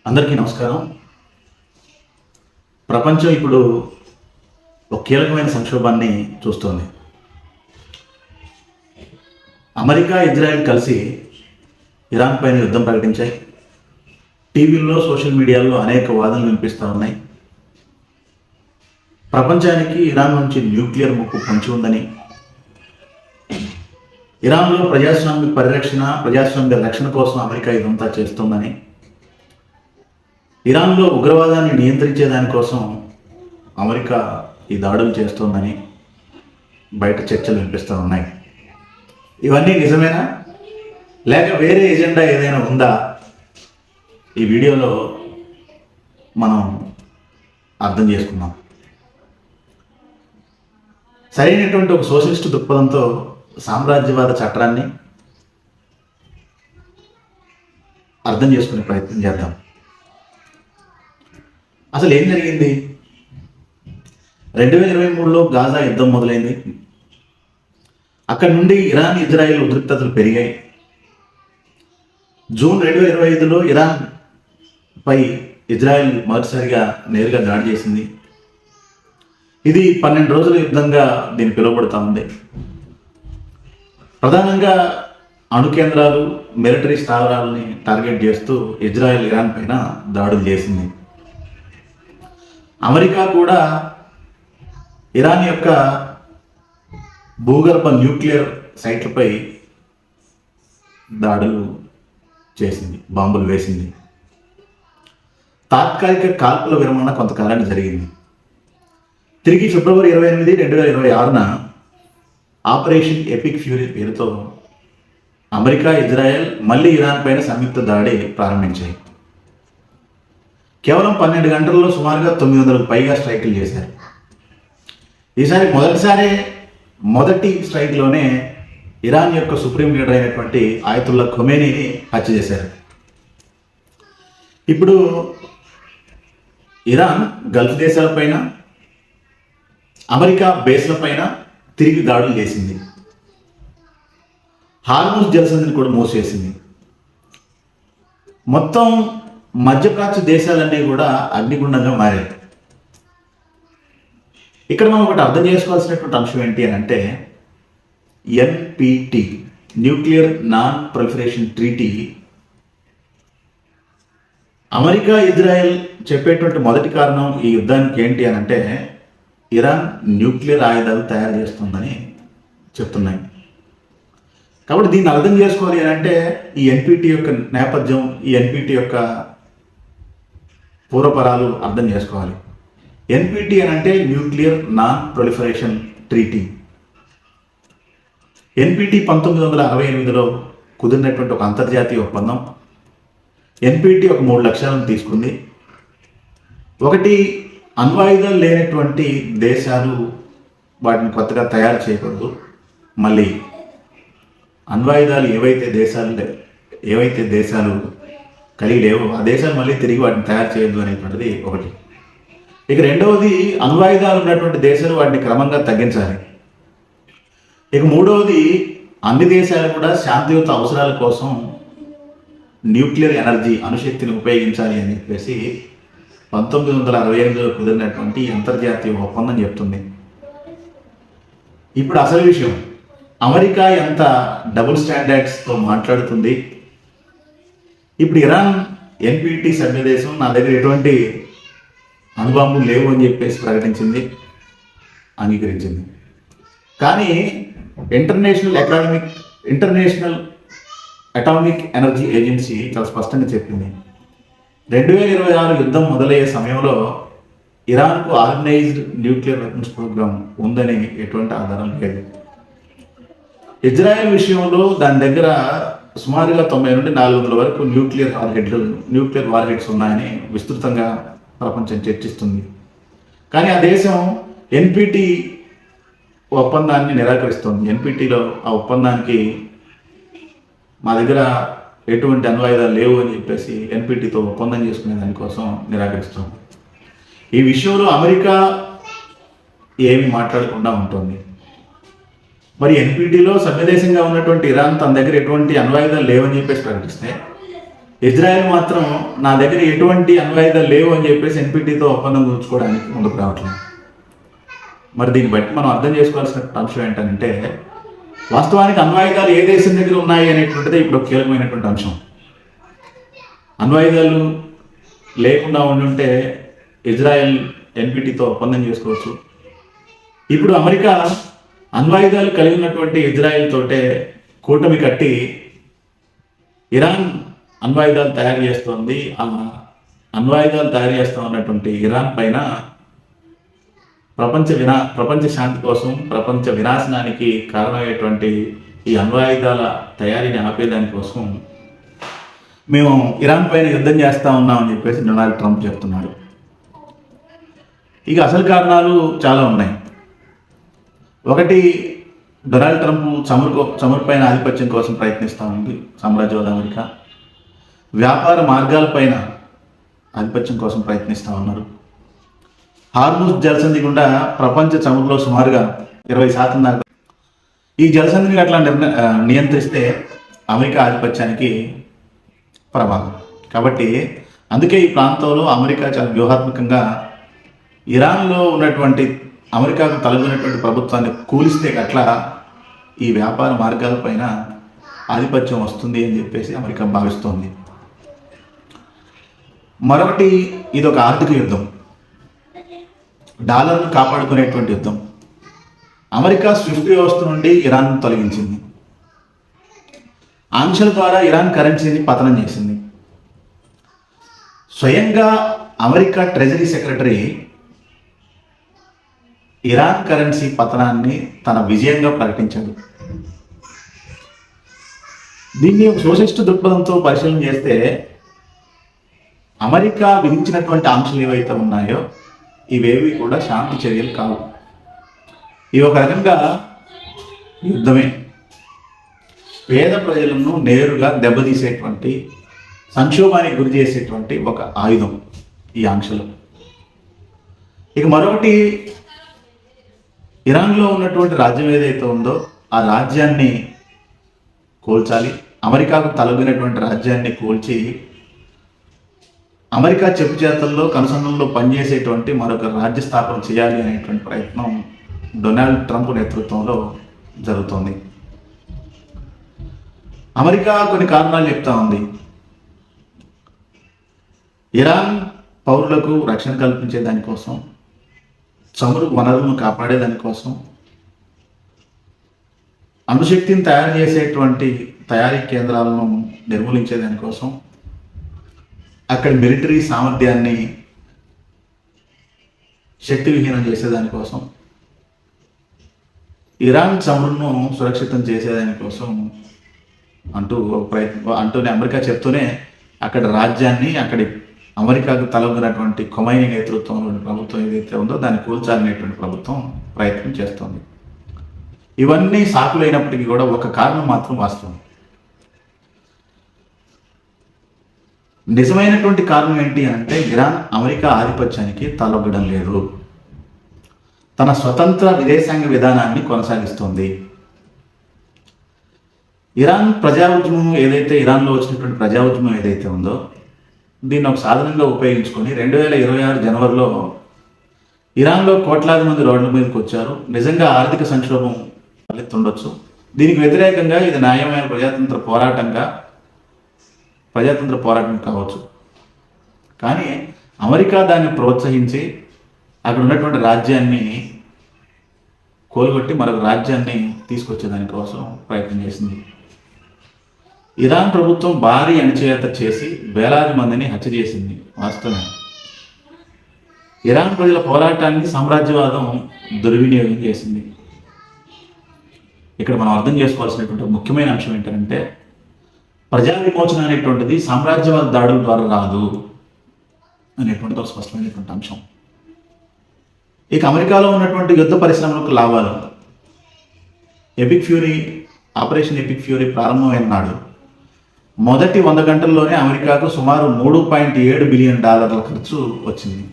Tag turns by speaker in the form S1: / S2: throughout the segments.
S1: అందరికీ నమస్కారం. ప్రపంచం ఇప్పుడు ఒక కీలకమైన సంక్షోభాన్ని చూస్తోంది. అమెరికా, ఇజ్రాయెల్ కలిసి ఇరాన్ పైన యుద్ధం ప్రకటించాయి. టీవీల్లో, సోషల్ మీడియాలో అనేక వాదనలు వినిపిస్తూ ఉన్నాయి. ప్రపంచానికి ఇరాన్ నుంచి న్యూక్లియర్ ముప్పు పొంచి ఉందని, ఇరాన్లో ప్రజాస్వామ్య పరిరక్షణ, ప్రజాస్వామ్య రక్షణ కోసం అమెరికా ఇదంతా చేస్తోందని, ఇరాన్లో ఉగ్రవాదాన్ని నియంత్రించే దానికోసం అమెరికా ఈ దాడులు చేస్తోందని బయట చర్చలు వినిపిస్తూ ఉన్నాయి. ఇవన్నీ నిజమేనా, లేక వేరే ఎజెండా ఏదైనా ఉందా? ఈ వీడియోలో మనం అర్థం చేసుకుందాం. సరైనటువంటి ఒక సోషలిస్ట్ దృక్పథంతో సామ్రాజ్యవాద చట్టాన్ని అర్థం చేసుకునే ప్రయత్నం చేద్దాం. అసలు ఏం జరిగింది? 2023లో గాజా యుద్ధం మొదలైంది. అక్కడి నుండి ఇరాన్, ఇజ్రాయెల్ ఉద్రిక్తతలు పెరిగాయి. జూన్ 2025లో ఇరాన్ పై ఇజ్రాయెల్ మొదటిసారిగా నేరుగా దాడి చేసింది. ఇది 12 రోజుల యుద్ధంగా దీన్ని పిలువబడుతూ ఉంది. ప్రధానంగా అణు కేంద్రాలు, మిలిటరీ స్థావరాలని టార్గెట్ చేస్తూ ఇజ్రాయెల్ ఇరాన్ పైన దాడులు చేసింది. అమెరికా కూడా ఇరాన్ యొక్క భూగర్భ న్యూక్లియర్ సైట్లపై దాడులు చేసింది, బాంబులు వేసింది. తాత్కాలిక కాల్పుల విరమణ కొంతకాలానికి జరిగింది. తిరిగి ఫిబ్రవరి 28, 2026న ఆపరేషన్ ఎపిక్ ఫ్యూరీ పేరుతో అమెరికా, ఇజ్రాయెల్ మళ్ళీ ఇరాన్ పైన సంయుక్త దాడి ప్రారంభించాయి. కేవలం 12 గంటల్లో సుమారుగా 900కు పైగా స్ట్రైకులు చేశారు. ఈసారి మొదటి స్ట్రైక్లోనే ఇరాన్ యొక్క సుప్రీం లీడర్ అయినటువంటి ఆయతుల్లా ఖొమేనీని హత్య చేశారు. ఇప్పుడు ఇరాన్ గల్ఫ్ దేశాలపైన, అమెరికా బేస్లపైన తిరిగి దాడులు చేసింది. హార్మూజ్ జలసంధిని కూడా మూసివేసింది. మొత్తం మధ్యప్రాచ్య దేశాలన్నీ కూడా అగ్నిగుండంగా మారాయి. ఇక్కడ మనం ఒకటి అర్థం చేసుకోవాల్సినటువంటి అంశం ఏంటి అని అంటే, NPT, nuclear non proliferation treaty, America, Israel చెప్పేటువంటి మొదటి కారణం ఈ యుద్ధానికి ఏంటి అని అంటే, ఇరాన్ న్యూక్లియర్ ఆయుధాలు తయారు చేస్తుందని చెప్తున్నాయి. కాబట్టి దీన్ని అర్థం చేసుకోవాలి అని అంటే ఈ ఎన్పిటి యొక్క నేపథ్యం, ఈ ఎన్పిటి యొక్క పూర్వపరాలు అర్థం చేసుకోవాలి. ఎన్పిటి అని అంటే nuclear non proliferation treaty. NPT 1968లో కుదిరినటువంటి ఒక అంతర్జాతీయ ఒప్పందం. ఎన్పిటి ఒక 3 లక్ష్యాలను తీసుకుంది. ఒకటి, అణ్వాయుధాలు లేనటువంటి దేశాలు వాటిని కొత్తగా తయారు చేయకూడదు. మళ్ళీ అణ్వాయుధాలు ఏవైతే దేశాలు కలిగి లేవో ఆ దేశాలు మళ్ళీ తిరిగి వాటిని తయారు చేయొద్దు అనేటువంటిది ఒకటి. ఇక రెండవది, అణ్వాయుధాలు ఉన్నటువంటి దేశాలు వాటిని క్రమంగా తగ్గించాలి. ఇక మూడవది, అన్ని దేశాలు కూడా శాంతియుత అవసరాల కోసం న్యూక్లియర్ ఎనర్జీ, అణుశక్తిని ఉపయోగించాలి అని చెప్పేసి 1968లో కుదిరినటువంటి అంతర్జాతీయ ఒప్పందం చెప్తుంది. ఇప్పుడు అసలు విషయం, అమెరికా ఎంత డబుల్ స్టాండర్డ్స్తో మాట్లాడుతుంది. ఇప్పుడు ఇరాన్ ఎన్పిటి సభ్య దేశం, నా దగ్గర ఎటువంటి అణుబాంబులు లేవు అని చెప్పేసి ప్రకటించింది, అంగీకరించింది. కానీ ఇంటర్నేషనల్ అటామిక్ ఎనర్జీ ఏజెన్సీ చాలా స్పష్టంగా చెప్పింది, 2026 యుద్ధం మొదలయ్యే సమయంలో ఇరాన్కు ఆర్గనైజ్డ్ న్యూక్లియర్ వెపన్స్ ప్రోగ్రామ్ ఉందని ఎటువంటి ఆధారం లేదు. ఇజ్రాయెల్ విషయంలో దాని దగ్గర సుమారుగా 90 నుండి 400 వరకు న్యూక్లియర్ వార్హెడ్స్ ఉన్నాయని విస్తృతంగా ప్రపంచం చర్చిస్తుంది. కానీ ఆ దేశం ఎన్పిటి ఒప్పందాన్ని నిరాకరిస్తుంది. ఎన్పిటిలో ఆ ఒప్పందానికి మా దగ్గర ఎటువంటి అణ్వాయుధాలు లేవు అని చెప్పేసి ఎన్పిటితో ఒప్పందం చేసుకునే దానికోసం నిరాకరిస్తుంది. ఈ విషయంలో అమెరికా ఏమి మాట్లాడకుండా ఉంటుంది. మరి ఎన్పిటిలో సభ్యదేశంగా ఉన్నటువంటి ఇరాన్ తన దగ్గర ఎటువంటి అణ్వాయుధాలు లేవని చెప్పేసి ప్రకటిస్తే, ఇజ్రాయెల్ మాత్రం నా దగ్గర ఎటువంటి అణ్వాయుధాలు లేవు అని చెప్పేసి ఎన్పిటితో ఒప్పందం కూర్చుకోవడానికి ముందుకు రావట్లేదు. మరి దీన్ని బట్టి మనం అర్థం చేసుకోవాల్సిన అంశం ఏంటంటే, వాస్తవానికి అణ్వాయుధాలు ఏ దేశం దగ్గర ఉన్నాయి అనేటువంటిది ఇప్పుడు కీలకమైనటువంటి అంశం. అణ్వాయుధాలు లేకుండా ఉండుంటే ఇజ్రాయెల్ ఎన్పిటితో ఒప్పందం చేసుకోవచ్చు. ఇప్పుడు అమెరికా అణ్వాయుధాలు కలిగి ఉన్నటువంటి ఇజ్రాయెల్ తోటే కూటమి కట్టి ఇరాన్ అణ్వాయుధాలు తయారు చేస్తోంది. ఆ అణ్వాయుధాలు తయారు చేస్తూ ఉన్నటువంటి ఇరాన్ పైన ప్రపంచ శాంతి కోసం, ప్రపంచ వినాశనానికి కారణమయ్యేటువంటి ఈ అణ్వాయుధాల తయారీని ఆపేదానికోసం మేము ఇరాన్ పైన యుద్ధం చేస్తూ ఉన్నామని చెప్పేసి డొనాల్డ్ ట్రంప్ చెప్తున్నాడు. ఇక అసలు కారణాలు చాలా ఉన్నాయి. ఒకటి, డొనాల్డ్ ట్రంప్ చమురు పైన ఆధిపత్యం కోసం ప్రయత్నిస్తూ ఉంది సామ్రాజ్యవాద అమెరికా. వ్యాపార మార్గాలపైన ఆధిపత్యం కోసం ప్రయత్నిస్తూ ఉన్నారు. హార్ముజ్ జలసంధి గుండా ప్రపంచ చమురులో సుమారుగా 20% దాకా ఈ జలసంధిని అట్లా నియంత్రిస్తే అమెరికా ఆధిపత్యానికి ప్రమాదం. కాబట్టి అందుకే ఈ ప్రాంతంలో అమెరికా చాలా వ్యూహాత్మకంగా ఇరాన్లో ఉన్నటువంటి అమెరికాకు తలగినటువంటి ప్రభుత్వాన్ని కూలిస్తే అట్లా ఈ వ్యాపార మార్గాలపైన ఆధిపత్యం వస్తుంది అని చెప్పేసి అమెరికా భావిస్తోంది. మరొకటి, ఇది ఒక ఆర్థిక యుద్ధం, డాలర్ను కాపాడుకునేటువంటి యుద్ధం. అమెరికా స్విఫ్ట్ వ్యవస్థ నుండి ఇరాన్ తొలగించింది. ఆంక్షల ద్వారా ఇరాన్ కరెన్సీని పతనం చేసింది. స్వయంగా America treasury secretary Iran currency పతనాన్ని తన విజయంగా ప్రకటించాడు. దీన్ని ఒక సోషలిస్ట్ దృక్పథంతో పరిశీలన చేస్తే అమెరికా విధించినటువంటి ఆంక్షలు ఏవైతే ఉన్నాయో ఇవేవి కూడా శాంతి చర్యలు కావు. ఇవి ఒక రకంగా యుద్ధమే. పేద ప్రజలను నేరుగా దెబ్బతీసేటువంటి, సంక్షోభానికి గురి చేసేటువంటి ఒక ఆయుధం ఈ ఆంక్షలు. ఇక మరొకటి, ఇరాన్లో ఉన్నటువంటి రాజ్యం ఏదైతే ఉందో ఆ రాజ్యాన్ని కూల్చాలి. అమెరికాకు తలగినటువంటి రాజ్యాన్ని కూల్చి అమెరికా చెప్పు చేతల్లో కనుసన్నల్లో పనిచేసేటువంటి మరొక రాజ్య స్థాపన చేయాలి అనేటువంటి ప్రయత్నం డొనాల్డ్ ట్రంప్ నేతృత్వంలో జరుగుతోంది. అమెరికా కొన్ని కారణాలు చెప్తా ఉంది. ఇరాన్ పౌరులకు రక్షణ కల్పించే దానికోసం, చమురు వనరులను కాపాడే దానికోసం, అణుశక్తిని తయారు చేసేటువంటి తయారీ కేంద్రాలను నిర్మూలించే దానికోసం, అక్కడ మిలిటరీ సామర్థ్యాన్ని శక్తి విహీనం చేసేదానికోసం, ఇరాన్ చమురును సురక్షితం చేసేదానికోసం అంటూనే అమెరికా చెప్తూనే అక్కడ రాజ్యాన్ని, అక్కడి అమెరికాకు తలొగ్గినటువంటి ఖొమైనీ నేతృత్వంలోని ప్రభుత్వం ఏదైతే ఉందో దాన్ని కూల్చాలనేటువంటి ప్రభుత్వం ప్రయత్నం చేస్తోంది. ఇవన్నీ సాకులైనప్పటికీ కూడా ఒక కారణం మాత్రం వాస్తవం. నిజమైనటువంటి కారణం ఏంటి అంటే, ఇరాన్ అమెరికా ఆధిపత్యానికి తలొగ్గడం లేదు, తన స్వతంత్ర విదేశాంగ విధానాన్ని కొనసాగిస్తోంది. ఇరాన్ ప్రజా ఉద్యమం ఏదైతే, ఇరాన్లో వచ్చినటువంటి ప్రజా ఉద్యమం ఏదైతే ఉందో దీన్ని ఒక సాధనంగా ఉపయోగించుకొని 2026 జనవరిలో ఇరాన్లో కోట్లాది మంది రోడ్ల మీదకి వచ్చారు. నిజంగా ఆర్థిక సంక్షోభం తలెత్తుండొచ్చు. దీనికి వ్యతిరేకంగా ఇది న్యాయమైన ప్రజాతంత్ర పోరాటం కావచ్చు. కానీ అమెరికా దాన్ని ప్రోత్సహించి అక్కడ ఉన్నటువంటి రాజ్యాన్ని కోలుగొట్టి మరొక రాజ్యాన్ని తీసుకొచ్చేదానికోసం ప్రయత్నం చేసింది. ఇరాన్ ప్రభుత్వం భారీ అణచివేత చేసి వేలాది మందిని హత్య చేసింది. వాస్తవం. ఇరాన్ ప్రజల పోరాటాన్ని సామ్రాజ్యవాదం దుర్వినియోగం చేసింది. ఇక్కడ మనం అర్థం చేసుకోవాల్సినటువంటి ముఖ్యమైన అంశం ఏంటంటే, ప్రజా విమోచన అనేటువంటిది సామ్రాజ్యవాద దాడుల ద్వారా రాదు అనేటువంటి ఒక స్పష్టమైనటువంటి అంశం. ఇక అమెరికాలో ఉన్నటువంటి యుద్ధ పరిశ్రమలకు లాభాలు. ఆపరేషన్ ఎపిక్ ఫ్యూరీ ప్రారంభమైన నాడు మొదటి 100 గంటల్లోనే అమెరికాకు సుమారు $3.7 బిలియన్ ఖర్చు వచ్చింది.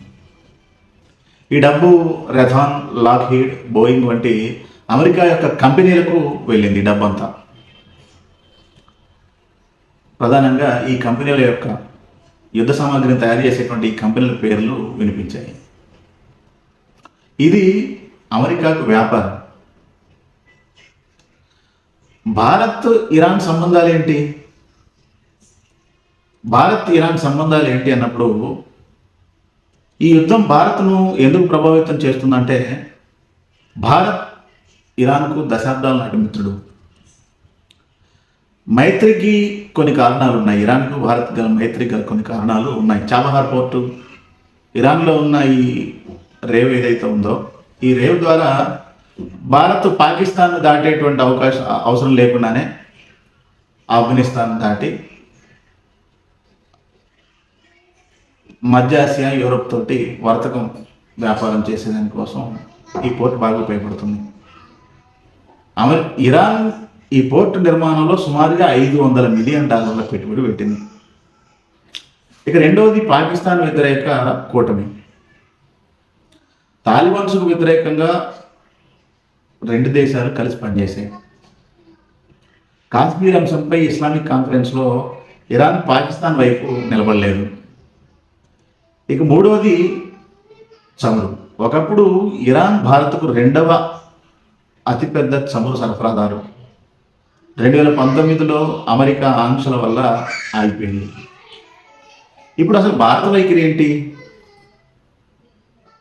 S1: ఈ డబ్బు రెథాన్, లాక్హీడ్, బోయింగ్ వంటి అమెరికా యొక్క కంపెనీలకు వెళ్ళింది. డబ్బంతా ప్రధానంగా ఈ కంపెనీల యొక్క యుద్ధ సామాగ్రిని తయారు చేసేటువంటి ఈ కంపెనీల పేర్లు వినిపించాయి. ఇది అమెరికాకు వ్యాపారం. భారత్ ఇరాన్ సంబంధాలు ఏంటి? భారత్ ఇరాన్ సంబంధాలు ఏంటి అన్నప్పుడు ఈ యుద్ధం భారత్ను ఎందుకు ప్రభావితం చేస్తుందంటే, భారత్ ఇరాన్కు దశాబ్దాల నాటి మిత్రుడు. మైత్రికి కొన్ని కారణాలు ఉన్నాయి. ఇరాన్కు భారత్ గల మైత్రికి గల కొన్ని కారణాలు ఉన్నాయి. చాబహార్ పోర్టు, ఇరాన్లో ఉన్న ఈ రేవ్ ఏదైతే ఉందో, ఈ రేవ్ ద్వారా భారత్ పాకిస్తాన్ దాటేటువంటి అవసరం లేకుండానే ఆఫ్ఘనిస్తాన్ దాటి మధ్య ఆసియా, యూరోప్ తోటి వర్తకం వ్యాపారం చేసేదానికోసం ఈ పోర్ట్ బాగా ఉపయోగపడుతుంది. ఇరాన్ ఈ పోర్టు నిర్మాణంలో సుమారుగా $500 మిలియన్ పెట్టుబడి పెట్టింది. ఇక రెండవది పాకిస్తాన్ వ్యతిరేక కూటమి. తాలిబాన్స్కు వ్యతిరేకంగా రెండు దేశాలు కలిసి పనిచేశాయి. కాశ్మీర్ అంశంపై ఇస్లామిక్ కాన్ఫరెన్స్లో ఇరాన్ పాకిస్తాన్ వైపు నిలబడలేదు. ఇక మూడవది చమురు. ఒకప్పుడు ఇరాన్ భారత్కు రెండవ అతిపెద్ద చమురు సరఫరాదారు. 2019లో అమెరికా ఆంక్షల వల్ల ఆగిపోయింది. ఇప్పుడు అసలు భారత వైఖరి ఏంటి?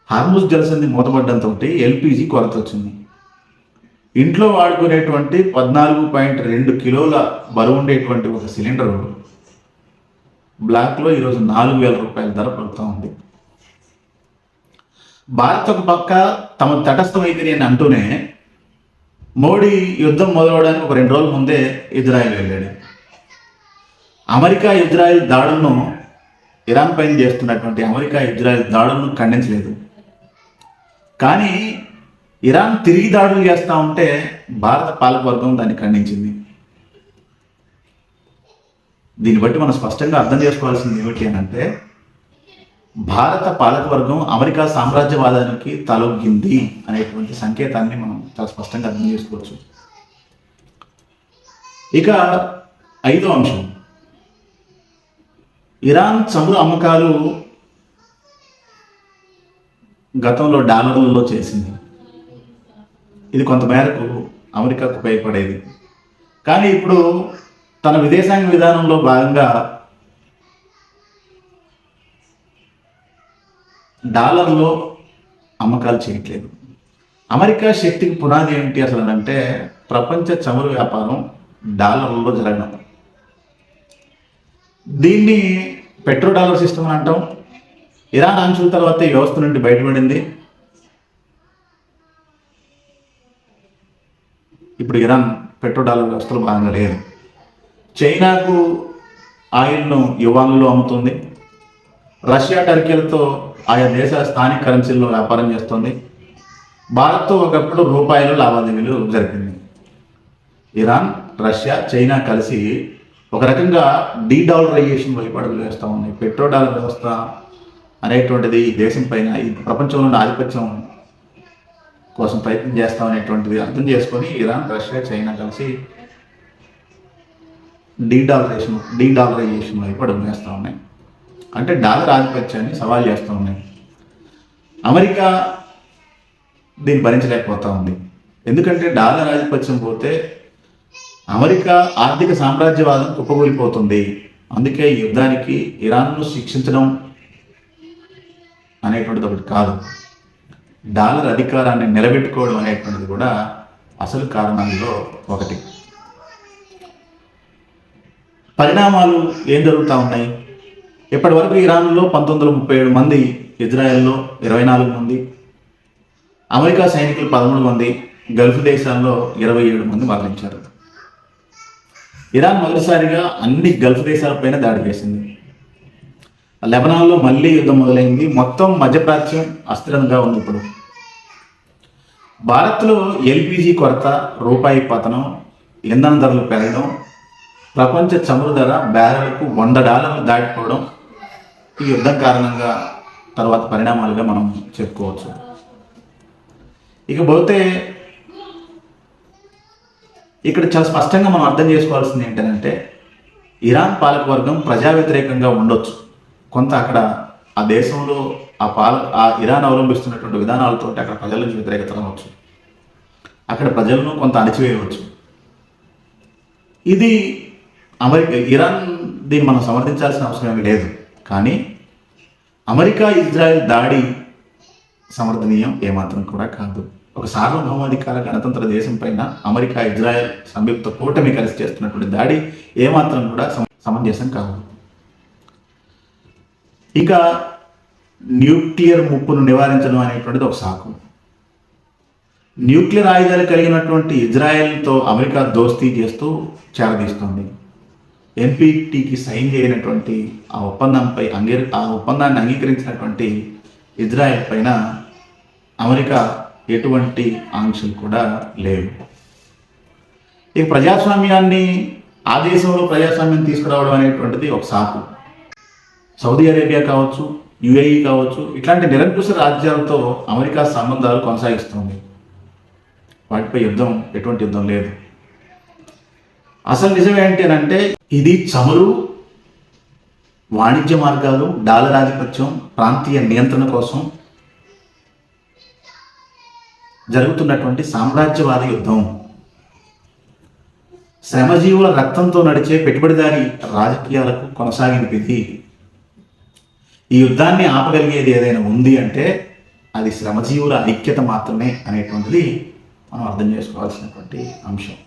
S1: హార్ముజ్ జలసంధి మూతపడడంతో ఎల్పిజి కొరత వచ్చింది. ఇంట్లో వాడుకునేటువంటి 14.2 కిలోల బరువు ఉండేటువంటి ఒక సిలిండరు బ్లాక్లో ఈరోజు $4,000 ధర పడుతూ ఉంది. భారత్ ఒక పక్క తమ తటస్థ వైఖరి అని అంటూనే మోడీ యుద్ధం మొదలవడానికి ఒక 2 రోజుల ముందే ఇజ్రాయెల్ వెళ్ళాడు. అమెరికా ఇజ్రాయెల్ దాడులను, ఇరాన్ పైన చేస్తున్నటువంటి అమెరికా ఇజ్రాయెల్ దాడులను ఖండించలేదు. కానీ ఇరాన్ తిరిగి దాడులు చేస్తూ ఉంటే భారత పాలకవర్గం దాన్ని ఖండించింది. దీన్ని బట్టి మనం స్పష్టంగా అర్థం చేసుకోవాల్సింది ఏమిటి అని అంటే, భారత పాలకవర్గం అమెరికా సామ్రాజ్యవాదానికి తలొగ్గింది అనేటువంటి సంకేతాన్ని మనం చాలా స్పష్టంగా అర్థం చేసుకోవచ్చు. ఇక 5వ అంశం, ఇరాన్ చమురు అమ్మకాలు గతంలో డాలర్లలో చేసింది. ఇది కొంతమేరకు అమెరికాకు ఉపయోగపడేది. కానీ ఇప్పుడు తన విదేశాంగ విధానంలో భాగంగా డాలర్లో అమ్మకాలు చేయట్లేదు. అమెరికా శక్తికి పునాది ఏంటి అసలు అంటే, ప్రపంచ చమురు వ్యాపారం డాలర్లలో జరగడం. దీన్ని పెట్రో డాలర్ సిస్టమ్ అని అంటాం. ఇరాన్ ఆంక్షల తర్వాత ఈ వ్యవస్థ నుండి బయటపడింది. ఇప్పుడు ఇరాన్ పెట్రో డాలర్ వ్యవస్థలో భాగంగా లేదు. చైనాకు ఆయిల్ను యువాన్లో అమ్ముతుంది. రష్యా, టర్కీలతో ఆయా దేశాల స్థానిక కరెన్సీల్లో వ్యాపారం చేస్తుంది. భారత్తో ఒకప్పుడు రూపాయలు లావాదేవీలు జరిపింది. ఇరాన్, రష్యా, చైనా కలిసి ఒక రకంగా డీడాలరైజేషన్ వైపు అడుగులు వేస్తూ ఉన్నాయి. పెట్రో డాలర్ వ్యవస్థ అనేటువంటిది ఈ దేశం పైన, ఈ ప్రపంచంలో ఉన్న ఆధిపత్యం కోసం ప్రయత్నం చేస్తాం అనేటువంటిది అర్థం చేసుకొని ఇరాన్, రష్యా, చైనా కలిసి డీడాలరైజేషన్ వైపు అడుగులు వేస్తూ ఉన్నాయి. అంటే డాలర్ ఆధిపత్యాన్ని సవాల్ చేస్తూ ఉన్నాయి. అమెరికా దీన్ని భరించలేకపోతూ ఉంది. ఎందుకంటే డాలర్ ఆధిపత్యం పోతే అమెరికా ఆర్థిక సామ్రాజ్యవాదం కుప్పకూలిపోతుంది. అందుకే ఈ యుద్ధానికి ఇరాన్ను శిక్షించడం అనేటువంటిది ఒకటి కాదు, డాలర్ అధికారాన్ని నిలబెట్టుకోవడం అనేటువంటిది కూడా అసలు కారణాల్లో ఒకటి. పరిణామాలు ఏం జరుగుతూ ఉన్నాయి? ఇప్పటి వరకు ఇరాన్లో 1937 మంది, ఇజ్రాయెల్లో 24 మంది, అమెరికా సైనికులు 13 మంది, గల్ఫ్ దేశాల్లో 27 మంది మరణించారు. ఇరాన్ మొదటిసారిగా అన్ని గల్ఫ్ దేశాలపైన దాడి చేసింది. లెబనాన్లో మళ్ళీ యుద్ధం మొదలైంది. మొత్తం మధ్యప్రాచ్యం అస్థిరంగా ఉంది. ఇప్పుడు భారత్లో ఎల్పిజి కొరత, రూపాయి పతనం, ఇంధన ధరలు పెరగడం, ప్రపంచ చమురు ధర బ్యారెల్కు $100 దాటిపోవడం ఈ యుద్ధం కారణంగా తర్వాత పరిణామాలుగా మనం చెప్పుకోవచ్చు. ఇకపోతే ఇక్కడ చాలా స్పష్టంగా మనం అర్థం చేసుకోవాల్సింది ఏంటంటే, ఇరాన్ పాలకవర్గం ప్రజా వ్యతిరేకంగా ఉండొచ్చు, కొంత అక్కడ ఆ దేశంలో ఆ ఇరాన్ అవలంబిస్తున్నటువంటి విధానాలతో అక్కడ ప్రజల నుంచి వ్యతిరేకత రావచ్చు, అక్కడ ప్రజలను కొంత అణచివేయవచ్చు. ఇది ఇరాన్ దీన్ని మనం సమర్థించాల్సిన అవసరం ఏమీ లేదు. కానీ అమెరికా ఇజ్రాయెల్ దాడి సమర్థనీయం ఏమాత్రం కూడా కాదు. ఒక సార్వభౌమాధికార గణతంత్ర దేశం పైన అమెరికా ఇజ్రాయెల్ సంయుక్త కూటమి కలిసి చేస్తున్నటువంటి దాడి ఏమాత్రం కూడా సమంజసం కాదు. ఇక న్యూక్లియర్ ముప్పును నివారించడం అనేటువంటిది ఒక సాకు. న్యూక్లియర్ ఆయుధాలు కలిగినటువంటి ఇజ్రాయెల్తో అమెరికా దోస్తీ చేస్తూ చేరదీస్తుంది. ఎన్పిటికి సైన్ చేయనటువంటి ఆ ఒప్పందాన్ని అంగీకరించినటువంటి ఇజ్రాయెల్ పైన అమెరికా ఎటువంటి ఆంక్షలు కూడా లేవు. ఇక ప్రజాస్వామ్యాన్ని ఆ దేశంలో ప్రజాస్వామ్యం తీసుకురావడం అనేటువంటిది ఒక సాకు. సౌదీ అరేబియా కావచ్చు, యుఏఈ కావచ్చు, ఇట్లాంటి నిరంకుశ రాజ్యాలతో అమెరికా సంబంధాలు కొనసాగిస్తుంది. వాటిపై ఎటువంటి యుద్ధం లేదు. అసలు నిజం ఏంటి అని అంటే, ఇది చమురు, వాణిజ్య మార్గాలు, డాలర్ ఆధిపత్యం, ప్రాంతీయ నియంత్రణ కోసం జరుగుతున్నటువంటి సామ్రాజ్యవాద యుద్ధం. శ్రమజీవుల రక్తంతో నడిచే పెట్టుబడిదారి రాజకీయాలకు కొనసాగింపు ఇది. ఈ యుద్ధాన్ని ఆపగలిగేది ఏదైనా ఉంది అంటే అది శ్రమజీవుల ఐక్యత మాత్రమే అనేటువంటిది మనం అర్థం చేసుకోవాల్సినటువంటి అంశం.